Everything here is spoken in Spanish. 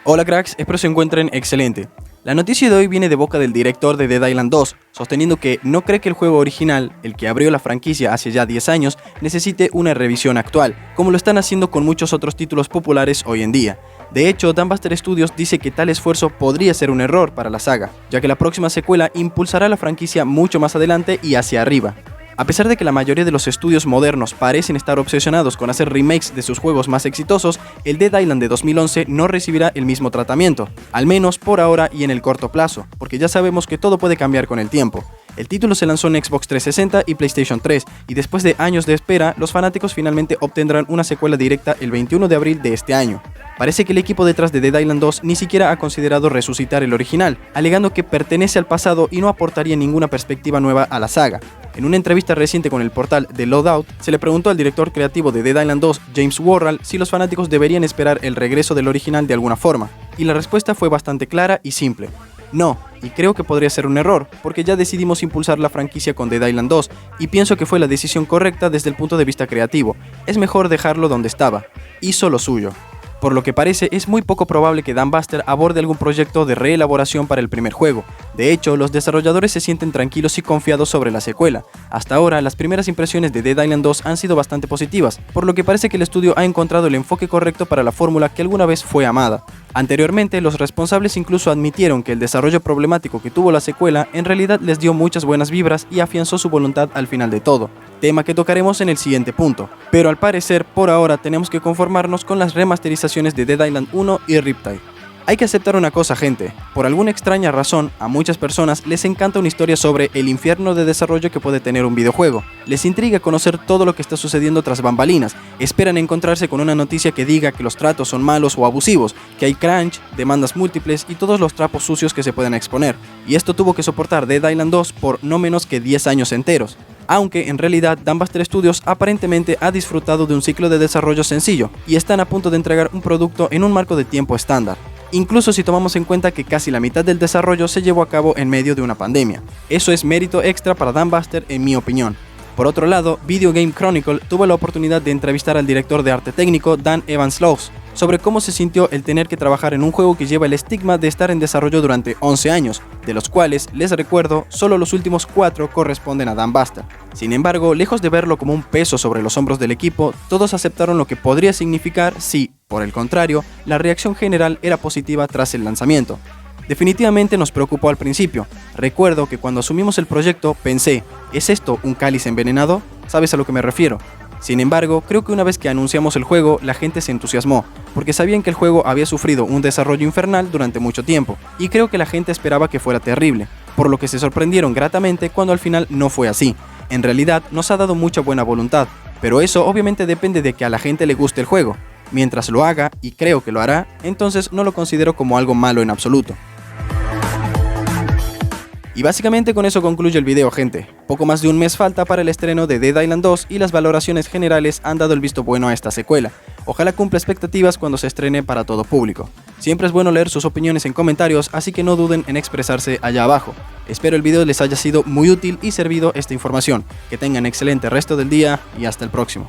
Hola cracks, espero se encuentren excelente. La noticia de hoy viene de boca del director de Dead Island 2, sosteniendo que no cree que el juego original, el que abrió la franquicia hace ya 10 años, necesite una revisión actual, como lo están haciendo con muchos otros títulos populares hoy en día. De hecho, Dambuster Studios dice que tal esfuerzo podría ser un error para la saga, ya que la próxima secuela impulsará la franquicia mucho más adelante y hacia arriba. A pesar de que la mayoría de los estudios modernos parecen estar obsesionados con hacer remakes de sus juegos más exitosos, el Dead Island de 2011 no recibirá el mismo tratamiento, al menos por ahora y en el corto plazo, porque ya sabemos que todo puede cambiar con el tiempo. El título se lanzó en Xbox 360 y PlayStation 3, y después de años de espera, los fanáticos finalmente obtendrán una secuela directa el 21 de abril de este año. Parece que el equipo detrás de Dead Island 2 ni siquiera ha considerado resucitar el original, alegando que pertenece al pasado y no aportaría ninguna perspectiva nueva a la saga. En una entrevista reciente con el portal The Loadout, se le preguntó al director creativo de Dead Island 2, James Worrell, si los fanáticos deberían esperar el regreso del original de alguna forma, y la respuesta fue bastante clara y simple. No, y creo que podría ser un error, porque ya decidimos impulsar la franquicia con Dead Island 2, y pienso que fue la decisión correcta desde el punto de vista creativo. Es mejor dejarlo donde estaba. Hizo lo suyo. Por lo que parece, es muy poco probable que Dambuster aborde algún proyecto de reelaboración para el primer juego. De hecho, los desarrolladores se sienten tranquilos y confiados sobre la secuela. Hasta ahora, las primeras impresiones de Dead Island 2 han sido bastante positivas, por lo que parece que el estudio ha encontrado el enfoque correcto para la fórmula que alguna vez fue amada. Anteriormente, los responsables incluso admitieron que el desarrollo problemático que tuvo la secuela en realidad les dio muchas buenas vibras y afianzó su voluntad al final de todo, tema que tocaremos en el siguiente punto. Pero al parecer, por ahora tenemos que conformarnos con las remasterizaciones de Dead Island 1 y Riptide. Hay que aceptar una cosa, gente, por alguna extraña razón, a muchas personas les encanta una historia sobre el infierno de desarrollo que puede tener un videojuego. Les intriga conocer todo lo que está sucediendo tras bambalinas, esperan encontrarse con una noticia que diga que los tratos son malos o abusivos, que hay crunch, demandas múltiples y todos los trapos sucios que se pueden exponer. Y esto tuvo que soportar Dead Island 2 por no menos que 10 años enteros. Aunque en realidad Dambuster Studios aparentemente ha disfrutado de un ciclo de desarrollo sencillo y están a punto de entregar un producto en un marco de tiempo estándar. Incluso si tomamos en cuenta que casi la mitad del desarrollo se llevó a cabo en medio de una pandemia. Eso es mérito extra para Dambuster en mi opinión. Por otro lado, Video Game Chronicle tuvo la oportunidad de entrevistar al director de arte técnico Dan Evans-Laws sobre cómo se sintió el tener que trabajar en un juego que lleva el estigma de estar en desarrollo durante 11 años, de los cuales, les recuerdo, solo los últimos 4 corresponden a Dambuster. Sin embargo, lejos de verlo como un peso sobre los hombros del equipo, todos aceptaron lo que podría significar si, por el contrario, la reacción general era positiva tras el lanzamiento. Definitivamente nos preocupó al principio. Recuerdo que cuando asumimos el proyecto pensé, ¿es esto un cáliz envenenado? ¿Sabes a lo que me refiero? Sin embargo, creo que una vez que anunciamos el juego, la gente se entusiasmó, porque sabían que el juego había sufrido un desarrollo infernal durante mucho tiempo, y creo que la gente esperaba que fuera terrible, por lo que se sorprendieron gratamente cuando al final no fue así. En realidad, nos ha dado mucha buena voluntad, pero eso obviamente depende de que a la gente le guste el juego. Mientras lo haga, y creo que lo hará, entonces no lo considero como algo malo en absoluto. Y básicamente con eso concluye el video, gente. Poco más de un mes falta para el estreno de Dead Island 2 y las valoraciones generales han dado el visto bueno a esta secuela. Ojalá cumpla expectativas cuando se estrene para todo público. Siempre es bueno leer sus opiniones en comentarios, así que no duden en expresarse allá abajo. Espero el video les haya sido muy útil y servido esta información. Que tengan excelente resto del día y hasta el próximo.